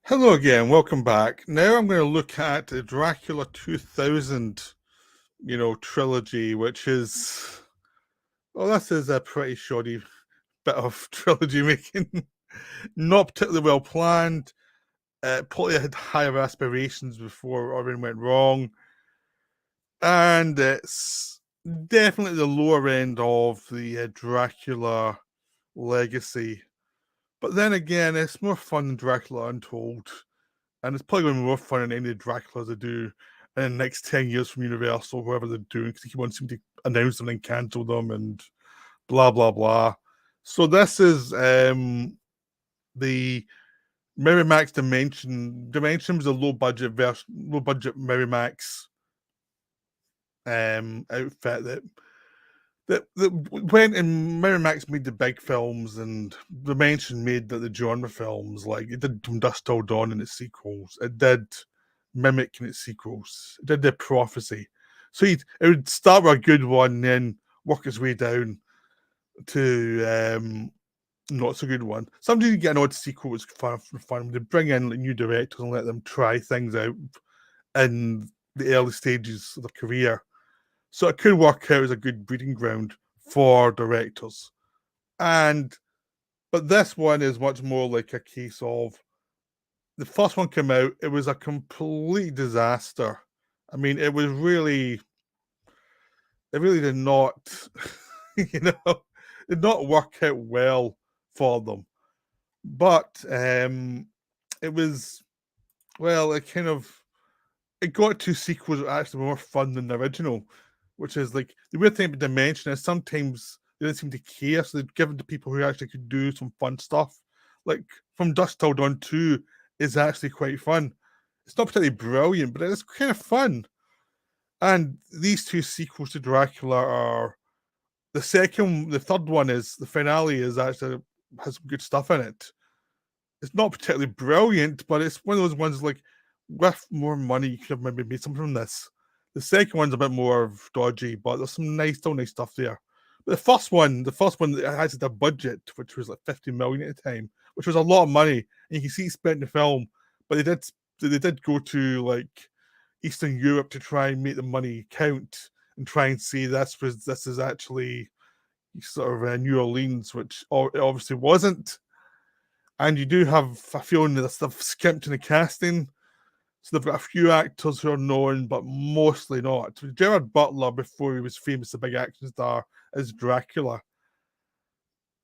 Hello again, welcome back. Now I'm going to look at the Dracula 2000, trilogy, which is, well, this is a pretty shoddy bit of trilogy making. Not particularly well planned. Probably had higher aspirations before everything went wrong. And it's definitely the lower end of the Dracula legacy. But then again, it's more fun than Dracula Untold. And it's probably going to be more fun than any of the Draculas they do in the next 10 years from Universal, whoever they're doing, because they keep on seeming to announce them and cancel them and blah, blah, blah. So this is the Merrimax Dimension. Dimension was a low budget Merrimax outfit that went and Merrimax made the big films, and Dimension made the genre films. Like it did From Dusk Till Dawn in its sequels. It did Mimic in its sequels. It did The Prophecy. So it would start with a good one, and then work its way down to not so good one. Sometimes you get an odd sequel, it's fun. They bring in like, new directors and let them try things out in the early stages of their career. So it could work out as a good breeding ground for directors. But this one is much more like a case of the first one came out, it was a complete disaster. I mean, it really did not, did not work out well for them. But it was, well, it got two sequels that were actually more fun than the original, which is like the weird thing about Dimension is sometimes they didn't seem to care, so they'd given to people who actually could do some fun stuff. Like From Dusk Till Dawn 2 is actually quite fun. It's not particularly brilliant, but it's kind of fun. And these two sequels to Dracula are the third one is the finale is actually has some good stuff in it. It's not particularly brilliant, but it's one of those ones like with more money you could have maybe made something from this. The second one's a bit more dodgy, but there's some still nice stuff there. But the first one that has a budget, which was like 50 million at the time, which was a lot of money, and you can see he spent the film, but they did go to like Eastern Europe to try and make the money count and try and see this is actually sort of New Orleans, which it obviously wasn't. And you do have a feeling that they've skimped in the casting. So they've got a few actors who are known, but mostly not. Gerard Butler, before he was famous, a big action star, as Dracula.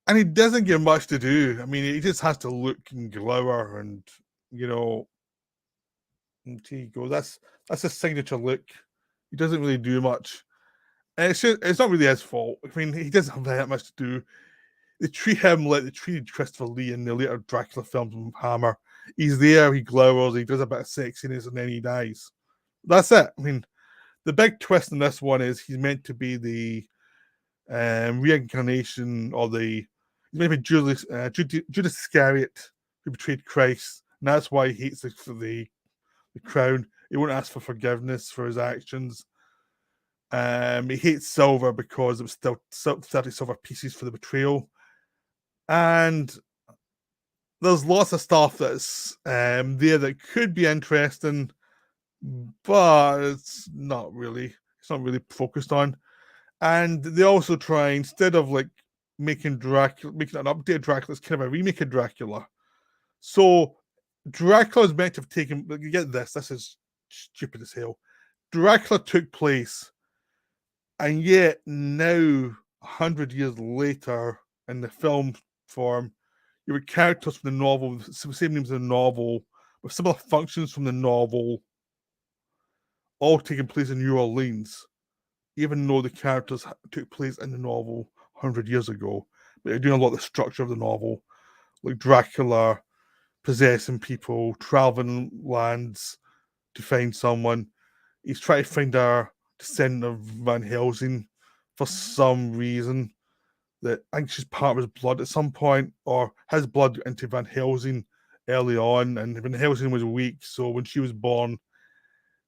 And he doesn't get much to do. I mean, he just has to look and glower and, and here you go. That's his signature look. He doesn't really do much. And it's not really his fault. I mean, he doesn't have that much to do. They treat him like they treated Christopher Lee in the later Dracula films with Hammer. He's there, he glowers, he does a bit of sexiness, and then he dies. That's it. I mean, the big twist in this one is he's meant to be the reincarnation or he's meant to be Judas Iscariot who betrayed Christ, and that's why he hates the crown. He won't ask for forgiveness for his actions. He hates silver because it was still 30 silver pieces for the betrayal. And there's lots of stuff that's there that could be interesting, but it's not really focused on. And they also try, instead of like making an updated Dracula, it's kind of a remake of Dracula. So Dracula is meant to have taken, you get this is stupid as hell. Dracula took place, and yet now 100 years later in the film form, you were characters from the novel, same names in the novel, with similar functions from the novel, all taking place in New Orleans, even though the characters took place in the novel 100 years ago. But they're doing a lot of the structure of the novel, like Dracula possessing people, traveling lands to find someone. He's trying to find a descendant of Van Helsing for some reason. That I think she's part of his blood at some point, or his blood into Van Helsing early on, and Van Helsing was weak, so when she was born,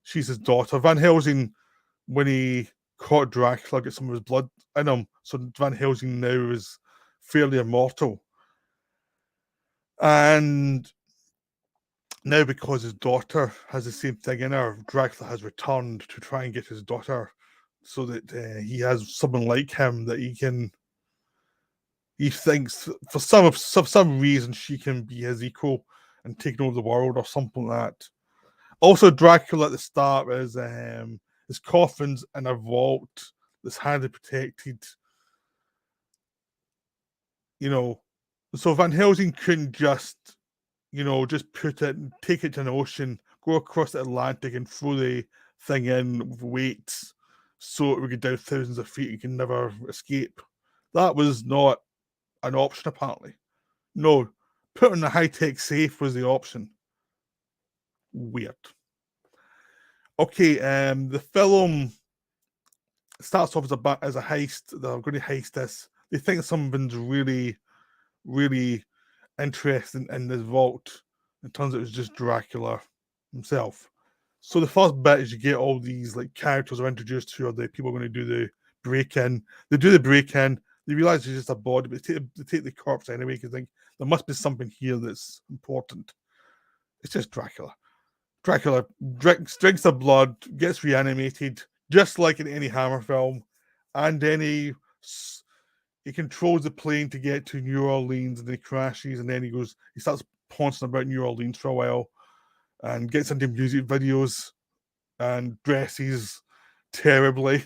she's his daughter. Van Helsing, when he caught Dracula, got some of his blood in him, so Van Helsing now is fairly immortal. And Now, because his daughter has the same thing in her, Dracula has returned to try and get his daughter, so that he has someone like him that he can. He thinks for some reason she can be his equal and take over the world or something like that. Also, Dracula at the start is his coffin's in a vault that's highly protected. You know, so Van Helsing couldn't just just put it and take it to an ocean, go across the Atlantic and throw the thing in with weights so it would go down thousands of feet and can never escape. That was not an option, apparently. No, putting a high-tech safe was the option. Weird. Okay, the film starts off as a heist. They're going to heist this. They think something's really, really interesting in this vault. It turns out it was just Dracula himself. So the first bit is you get all these like characters are introduced who are the people going to do the break-in. They do the break-in. They realize it's just a body, but they take the corpse anyway because they think there must be something here that's important. It's just Dracula. Dracula drinks the blood, gets reanimated, just like in any Hammer film, and then he controls the plane to get to New Orleans, and then he crashes, and then he starts pouncing about New Orleans for a while, and gets into music videos, and dresses terribly.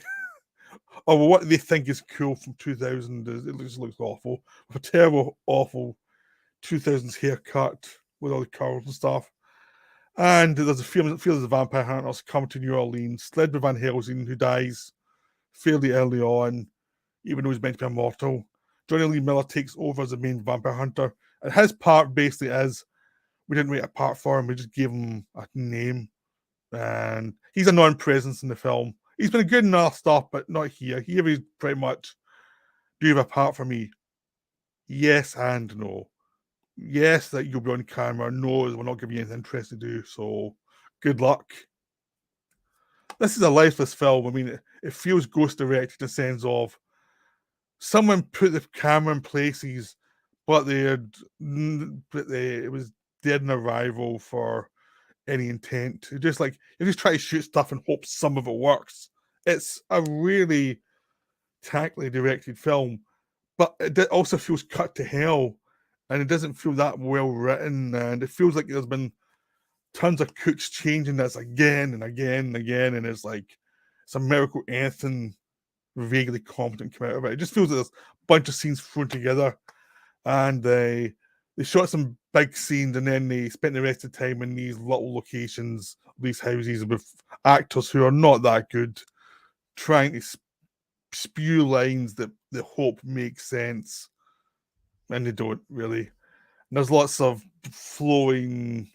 Or what they think is cool from 2000, it looks awful. With a terrible, awful 2000s haircut with all the curls and stuff. And there's a few of the vampire hunters come to New Orleans, led by Van Helsing, who dies fairly early on, even though he's meant to be immortal. Johnny Lee Miller takes over as the main vampire hunter, and his part basically is we didn't write a part for him, we just gave him a name, and he's a non-presence in the film. He's been good enough stuff, but not here. Here he's pretty much, do you have a part for me? Yes and no. Yes, that you'll be on camera. No, we're not giving you anything interesting to do, so good luck. This is a lifeless film. I mean, it feels ghost directed in the sense of someone put the camera in places, but it was dead in arrival for any intent. It just like you just try to shoot stuff and hope some of it works. It's a really tactily directed film, but it also feels cut to hell, and it doesn't feel that well written, and it feels like there's been tons of cooks changing this again and again and again, and it's like it's a miracle anything vaguely competent come out of it. It just feels like there's a bunch of scenes thrown together, and they shot some big scenes, and then they spent the rest of the time in these little locations, these houses with actors who are not that good, trying to spew lines that they hope make sense, and they don't really. And there's lots of flowing,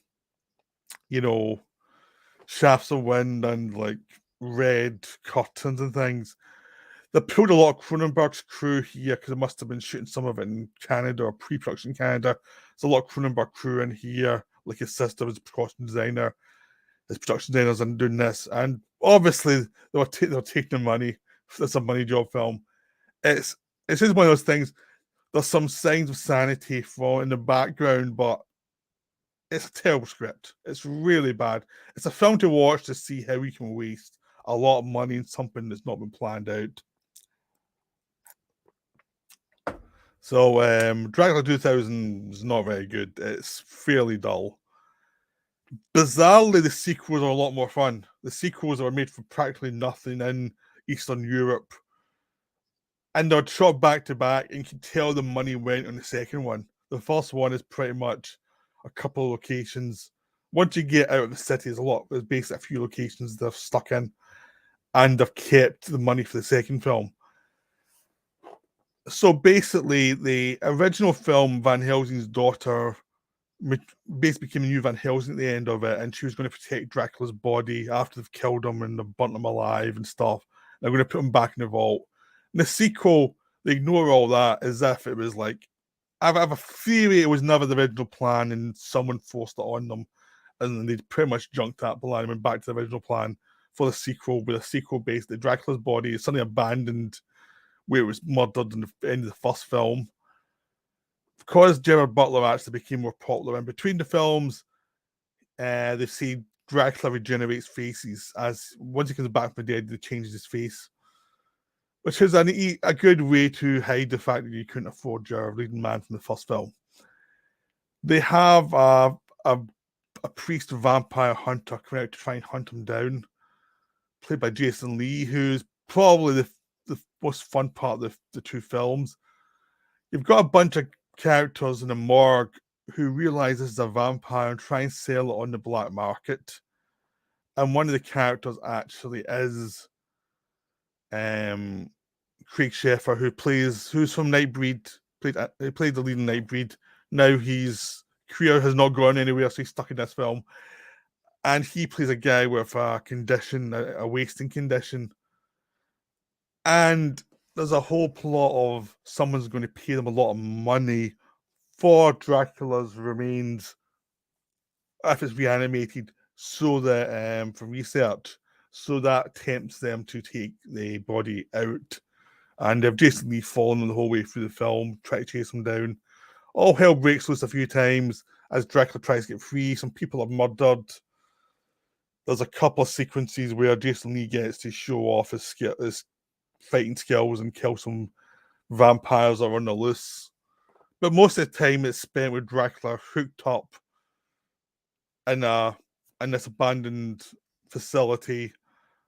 shafts of wind and like red curtains and things. They pulled a lot of Cronenberg's crew here because they must have been shooting some of it in Canada or pre-production Canada. There's a lot of Cronenberg crew in here, like his sister was a production designer, his production designers are doing this, and obviously they were taking the money. It's a money job film. It's just one of those things. There's some signs of sanity in the background, but it's a terrible script. It's really bad. It's a film to watch to see how we can waste a lot of money in something that's not been planned out. So Dracula 2000 is not very good. It's fairly dull. Bizarrely, the sequels are a lot more fun. The sequels are made for practically nothing in Eastern Europe, and they're shot back to back, and you can tell the money went on the second one. The first one is pretty much a couple of locations. Once you get out of the city, there's basically a few locations they're stuck in, and they've kept the money for the second film. So basically, the original film, Van Helsing's daughter basically became a new Van Helsing at the end of it, and she was going to protect Dracula's body after they've killed him and they've burnt him alive and stuff. They're going to put him back in the vault. In the sequel, they ignore all that as if it was like, I have a theory it was never the original plan and someone forced it on them, and they pretty much junked that plan and went back to the original plan for the sequel, with a sequel based that Dracula's body is suddenly abandoned where it was murdered in the end of the first film. Because Gerard Butler actually became more popular in between the films, they say Dracula regenerates faces as once he comes back from the dead, they changes his face, which is a good way to hide the fact that you couldn't afford your leading man from the first film. They have a priest vampire hunter come out to try and hunt him down, played by Jason Lee, who's probably the most fun part of the two films. You've got a bunch of characters in the morgue who realize this is a vampire and try and sell it on the black market. And one of the characters actually is Craig Sheffer, who's from Nightbreed, he played the lead in Nightbreed. Now his career has not gone anywhere, so he's stuck in this film. And he plays a guy with a condition, a wasting condition. And there's a whole plot of someone's going to pay them a lot of money for Dracula's remains if it's reanimated, so that for research, so that tempts them to take the body out. And they've Jason Lee fallen the whole way through the film, try to chase him down. All hell breaks loose a few times as Dracula tries to get free. Some people are murdered. There's a couple of sequences where Jason Lee gets to show off his fighting skills and kill some vampires that are on the loose. But most of the time it's spent with Dracula hooked up in this abandoned facility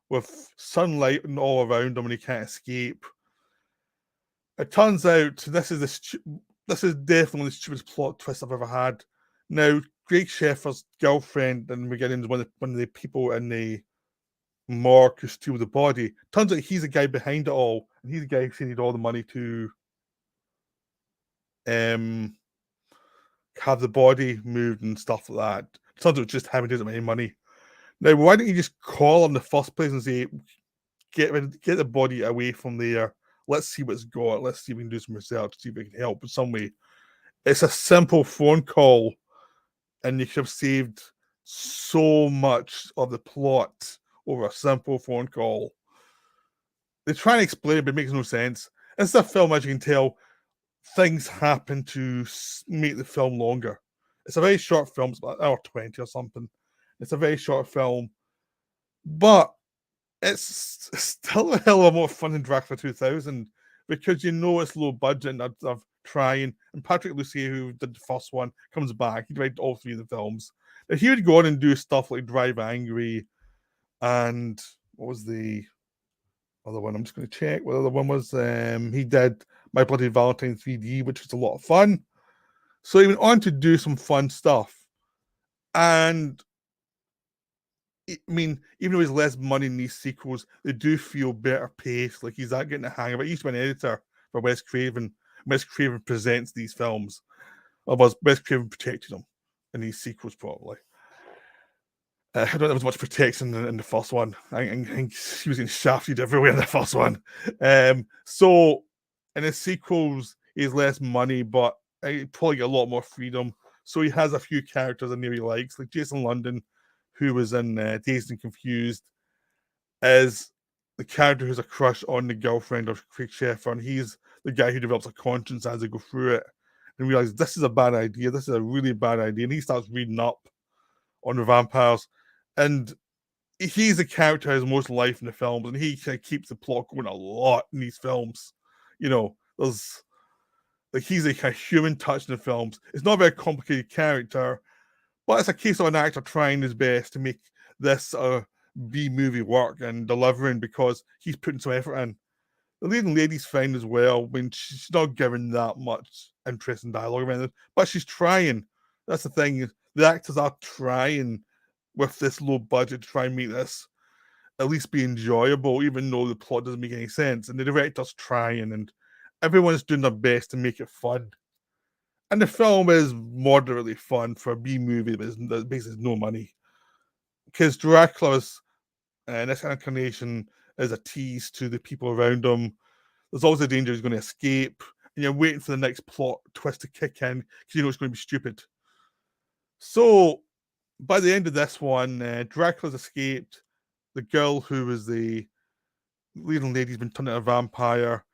with sunlight all around him and he can't escape. It turns out this is definitely the stupidest plot twist I've ever had. Now, Craig Sheffer's girlfriend in the beginning is one of the people in the morgue who steal the body. Turns out he's the guy behind it all, and he's the guy who needed all the money to have the body moved and stuff like that. Turns out it's just him who doesn't have any money. Now, why don't you just call him in the first place and say, get the body away from there. Let's see what's got. Let's see if we can do some research, see if we can help in some way. It's a simple phone call, and you could have saved so much of the plot over a simple phone call. They try and explain it, but it makes no sense. It's a film, as you can tell, things happen to make the film longer. It's a very short film, it's about an hour 20 or something. It's a very short film, but it's still a hell of a more fun than Dracula 2000 because you know it's low budget and they're trying. And Patrick Lussier, who did the first one, comes back. He directed all three of the films. Now, he would go on and do stuff like Drive Angry and what was the other one? I'm just going to check what the other one was. He did My Bloody Valentine 3D, which was a lot of fun. So he went on to do some fun stuff. And I mean, even though he's less money in these sequels, they do feel better paced. Like he's not getting the hang of it. He used to be an editor for Wes Craven. Wes Craven presents these films. Otherwise, Wes Craven protected them in these sequels, probably. I don't think there was much protection in the first one. I think he was getting shafted everywhere in the first one. So in the sequels, he has less money, but he probably get a lot more freedom. So he has a few characters in there he likes, like Jason London, who was in Dazed and Confused, is the character who's a crush on the girlfriend of Craig Sheffer, and he's the guy who develops a conscience as they go through it and realizes this is a bad idea, this is a really bad idea, and he starts reading up on the vampires, and he's the character who has most life in the films, and he kind of keeps the plot going a lot in these films. You know, there's like he's a kind of human touch in the films. It's not a very complicated character, but it's a case of an actor trying his best to make this B movie work and delivering because he's putting some effort in. The leading lady's fine as well. I mean, she's not given that much interest in dialogue or anything, but she's trying. That's the thing. The actors are trying with this low budget to try and make this at least be enjoyable, even though the plot doesn't make any sense. And the director's trying, and everyone's doing their best to make it fun. And the film is moderately fun for a B movie that basically has no money. Because Dracula's this incarnation is a tease to the people around him. There's always a danger he's going to escape, and you're waiting for the next plot twist to kick in because you know it's going to be stupid. So, by the end of this one, Dracula's escaped. The girl who was the leading lady's been turned into a vampire,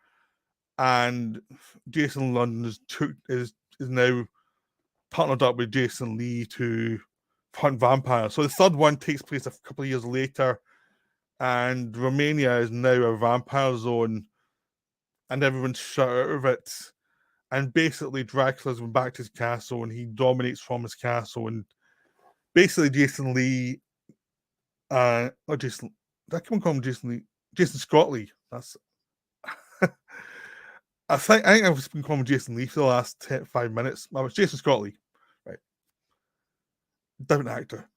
and Jason London is now partnered up with Jason Lee to hunt vampires. So the third one takes place a couple of years later, and Romania is now a vampire zone, and everyone's shut out of it. And basically, Dracula's went back to his castle, and he dominates from his castle. And basically, Jason Lee, or Jason, did I come and call him Jason Lee? Jason Scott Lee. That's. I think I've been calling him Jason Lee for the last 5 minutes. Well, it's Jason Scott Lee, right? Different actor.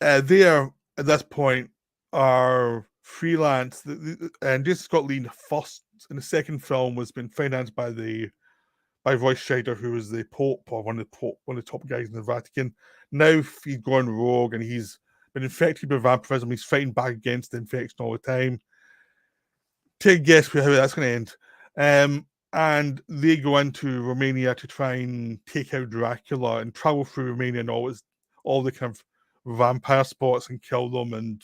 They are at this point are freelance, and Jason Scott Lee in the second film was been financed by Roy Scheider, who was the Pope or one of the top guys in the Vatican. Now he's gone rogue and he's been infected by vampirism. He's fighting back against the infection all the time. Take a guess how that's going to end. And they go into Romania to try and take out Dracula and travel through Romania and all the kind of vampire spots and kill them and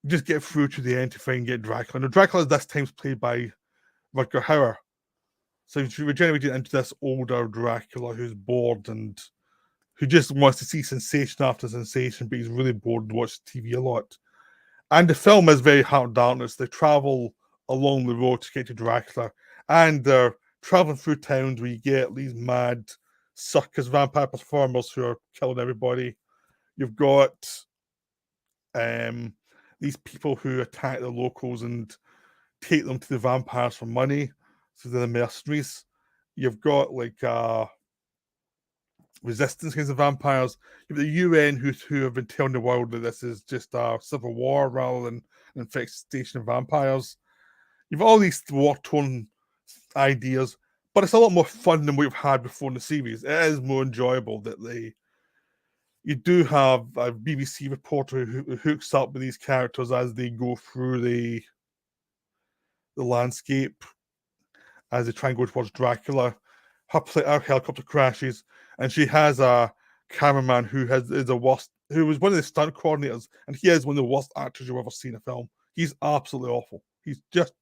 just get through to the end to try and get Dracula. Now, Dracula this time is played by Rutger Hauer. So he's regenerated into this older Dracula who's bored and who just wants to see sensation after sensation, but he's really bored and watches TV a lot. And the film is very Heart of Darkness. They travel along the road to get to Dracula, and they're traveling through towns where you get these mad circus vampire performers who are killing everybody. You've got these people who attack the locals and take them to the vampires for money. So they're the mercenaries. You've got like resistance against the vampires. You've got the UN who have been telling the world that this is just a civil war rather than an infestation of vampires. You've all these war-torn ideas, but it's a lot more fun than we've had before in the series. It is more enjoyable that you do have a BBC reporter who hooks up with these characters as they go through the landscape, as they try and go towards Dracula. Her helicopter crashes, and she has a cameraman who was one of the stunt coordinators, and he is one of the worst actors you've ever seen in a film. He's absolutely awful. He's just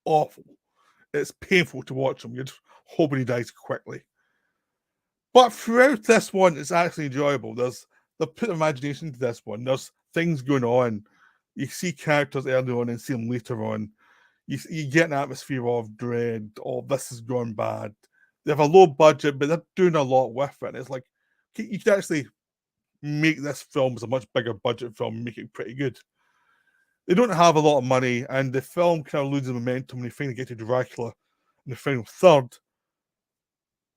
awful. It's painful to watch him. You're just hoping he dies quickly. But throughout this one, it's actually enjoyable. They put imagination into this one. There's things going on. You see characters early on and see them later on. You get an atmosphere of dread. Oh, this is going bad. They have a low budget, but they're doing a lot with it. And it's like, you could actually make this film as a much bigger budget film and make it pretty good. They don't have a lot of money, and the film kind of loses momentum when they finally get to Dracula in the final third.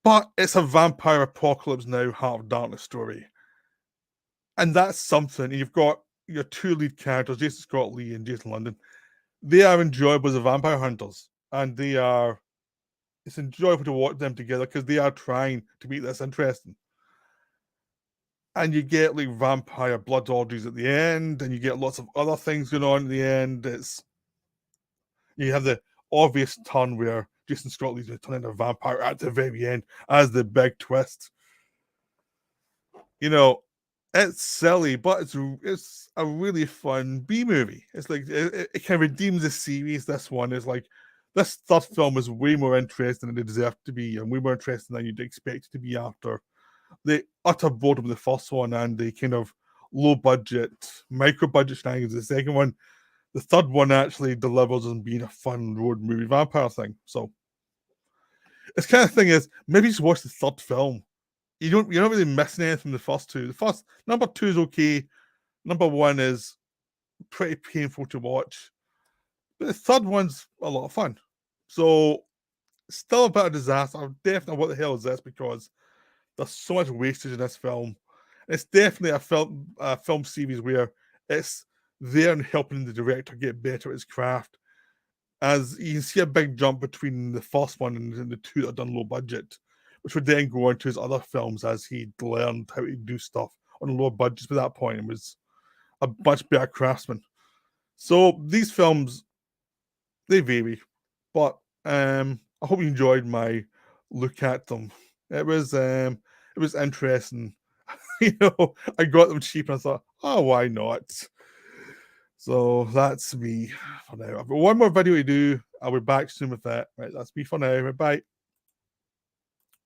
But it's a vampire apocalypse now, Heart of Darkness story. And that's something. And you've got your two lead characters, Jason Scott Lee and Jason London. They are enjoyable as vampire hunters. And it's enjoyable to watch them together because they are trying to make this interesting. And you get like vampire blood orgies at the end, and you get lots of other things going on at the end. You have the obvious turn where Jason Scott Lee's going to turn into a vampire at the very end as the big twist. It's silly, but it's a really fun B movie. It's like it kind of redeems the series. This one is like, this third film is way more interesting than it deserved to be, and way more interesting than you'd expect it to be after the utter boredom of the first one and the kind of low budget, micro budget shenanigans of the second one. The third one actually delivers on being a fun road movie vampire thing. So this kind of thing is, maybe just watch the third film. You're not really missing anything from the first two. Number 2 is okay. Number 1 is pretty painful to watch. But the third one's a lot of fun. So still a bit of disaster. I'm definitely, what the hell is this? Because there's so much wastage in this film. It's definitely a film series where it's there and helping the director get better at his craft. As you can see a big jump between the first one and the two that are done low budget, which would then go on to his other films as he learned how to do stuff on lower budgets by that point and was a much better craftsman. So these films, they vary, but I hope you enjoyed my look at them. It was interesting. I got them cheap and I thought, oh, why not? So that's me for now. I've got one more video to do. I'll be back soon with that. Right, that's me for now. Bye.